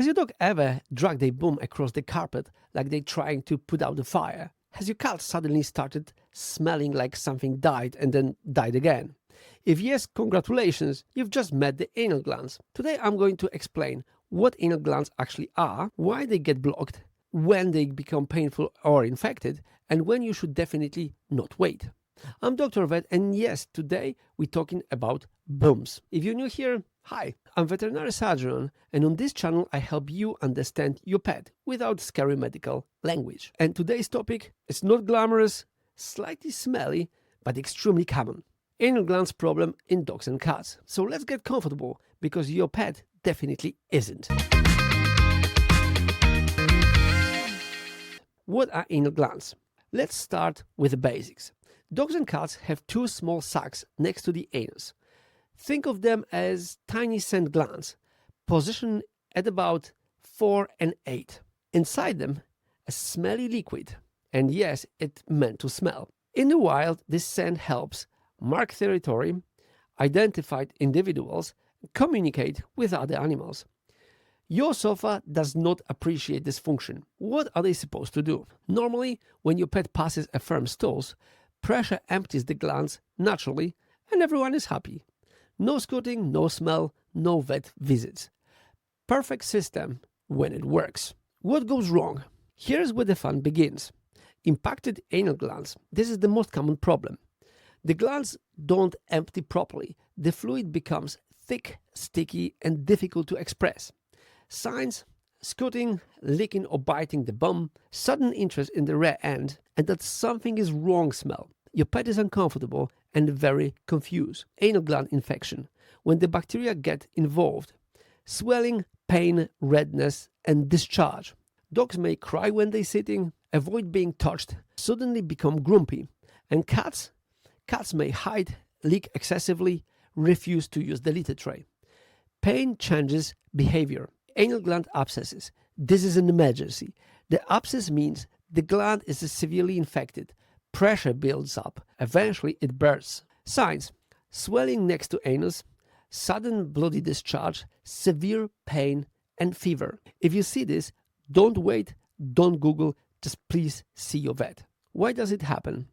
Has your dog ever dragged a bum across the carpet like they're trying to put out the fire? Has your cat suddenly started smelling like something died and then died again? If yes, congratulations, you've just met the anal glands. Today I'm going to explain what anal glands actually are, why they get blocked, when they become painful or infected, and when you should definitely not wait. I'm Dr. Vet, and yes, today we're talking about bums. If you're new here, hi, I'm veterinary surgeon, and on this channel I help you understand your pet without scary medical language. And today's topic is not glamorous, slightly smelly, but extremely common. Anal glands problem in dogs and cats. So let's get comfortable, because your pet definitely isn't. What are anal glands? Let's start with the basics. Dogs and cats have two small sacs next to the anus. Think of them as tiny scent glands, positioned at about 4 and 8. Inside them, a smelly liquid, and yes, it's meant to smell. In the wild, this scent helps mark territory, identify individuals, communicate with other animals. Your sofa does not appreciate this function. What are they supposed to do? Normally, when your pet passes a firm stools, pressure empties the glands naturally and everyone is happy. No scooting, no smell, no vet visits. Perfect system when it works. What goes wrong? Here's where the fun begins. Impacted anal glands. This is the most common problem. The glands don't empty properly. The fluid becomes thick, sticky, and difficult to express. Signs: scooting, licking or biting the bum, sudden interest in the rear end, and that something is wrong smell. Your pet is uncomfortable and very confused. Anal gland infection. When the bacteria get involved, swelling, pain, redness, and discharge. Dogs may cry when they're sitting, avoid being touched, suddenly become grumpy. And cats may hide, lick excessively, refuse to use the litter tray. Pain changes behavior. Anal gland abscesses. This is an emergency. The abscess means the gland is severely infected. Pressure builds up. Eventually it bursts. Signs: swelling next to anus, sudden bloody discharge, severe pain, and fever. If you see this, don't wait, don't Google, just please see your vet. Why does it happen?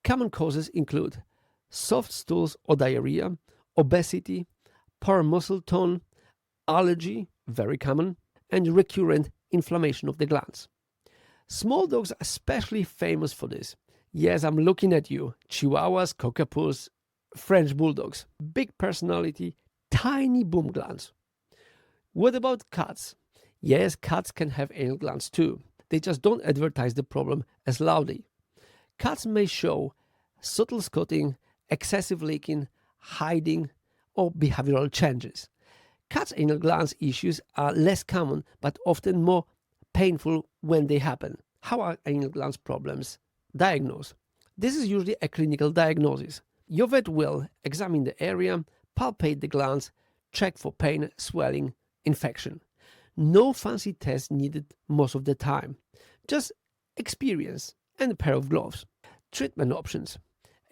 Common causes include soft stools or diarrhea, obesity, poor muscle tone, allergy, very common, and recurrent inflammation of the glands. Small dogs are especially famous for this. Yes, I'm looking at you. Chihuahuas, cockapoos, French bulldogs. Big personality, tiny bum glands. What about cats? Yes, cats can have anal glands too. They just don't advertise the problem as loudly. Cats may show subtle scotting, excessive licking, hiding, or behavioral changes. Cats' anal glands issues are less common but often more painful when they happen. How are anal glands problems diagnosed? This is usually a clinical diagnosis. Your vet will examine the area, palpate the glands, check for pain, swelling, infection. No fancy tests needed most of the time. Just experience and a pair of gloves. Treatment options.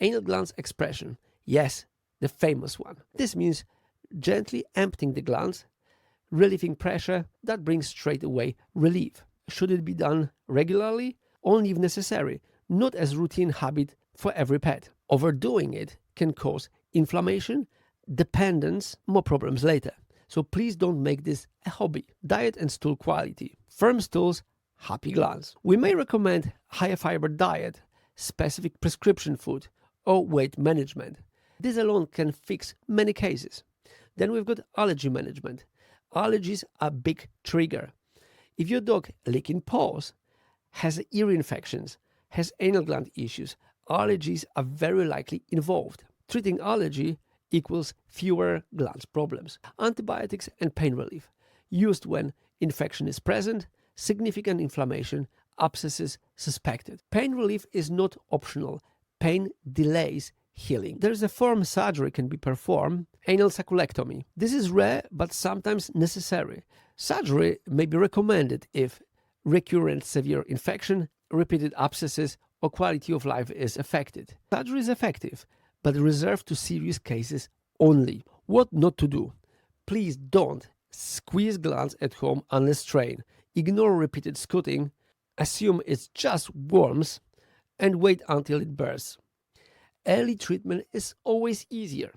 Anal glands expression. Yes, the famous one. This means gently emptying the glands, relieving pressure. That brings straight away relief. Should it be done regularly? Only if necessary, not as routine habit for every pet. Overdoing it can cause inflammation, dependence, more problems later. So please don't make this a hobby. Diet and stool quality. Firm stools, happy glands. We may recommend higher fiber diet, specific prescription food, or weight management. This alone can fix many cases. Then we've got allergy management. Allergies are a big trigger. If your dog licking paws, has ear infections, has anal gland issues, allergies are very likely involved. Treating allergy equals fewer glands problems. Antibiotics and pain relief, used when infection is present, significant inflammation, abscesses suspected. Pain relief is not optional. Pain delays healing. There is a form surgery can be performed, anal sacculectomy. This is rare but sometimes necessary. Surgery may be recommended if recurrent severe infection, repeated abscesses, or quality of life is affected. Surgery is effective, but reserved to serious cases only. What not to do? Please don't Squeeze glands at home unless trained. Ignore repeated scooting. Assume it's just worms and wait until it bursts. Early treatment is always easier.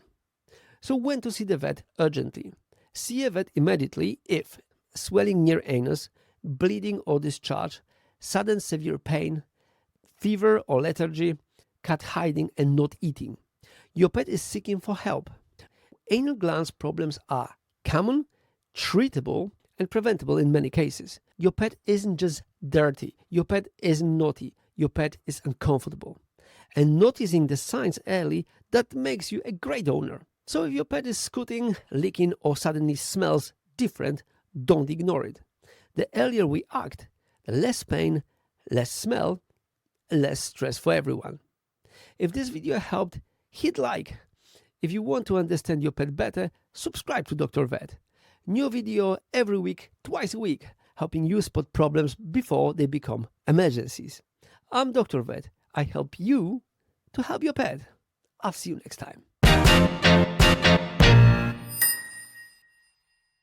So when to see the vet urgently? See a vet immediately if swelling near anus, bleeding or discharge, sudden severe pain, fever or lethargy, cat hiding and not eating. Your pet is seeking for help. Anal glands problems are common, treatable, and preventable in many cases. Your pet isn't just dirty. Your pet isn't naughty. Your pet is uncomfortable. And noticing the signs early, that makes you a great owner. So if your pet is scooting, licking, or suddenly smells different, don't ignore it. The earlier we act, the less pain, less smell, less stress for everyone. If this video helped, hit like. If you want to understand your pet better, subscribe to Dr. Vet. New video every week, twice a week, helping you spot problems before they become emergencies. I'm Dr. Vet. I help you to help your pet. I'll see you next time.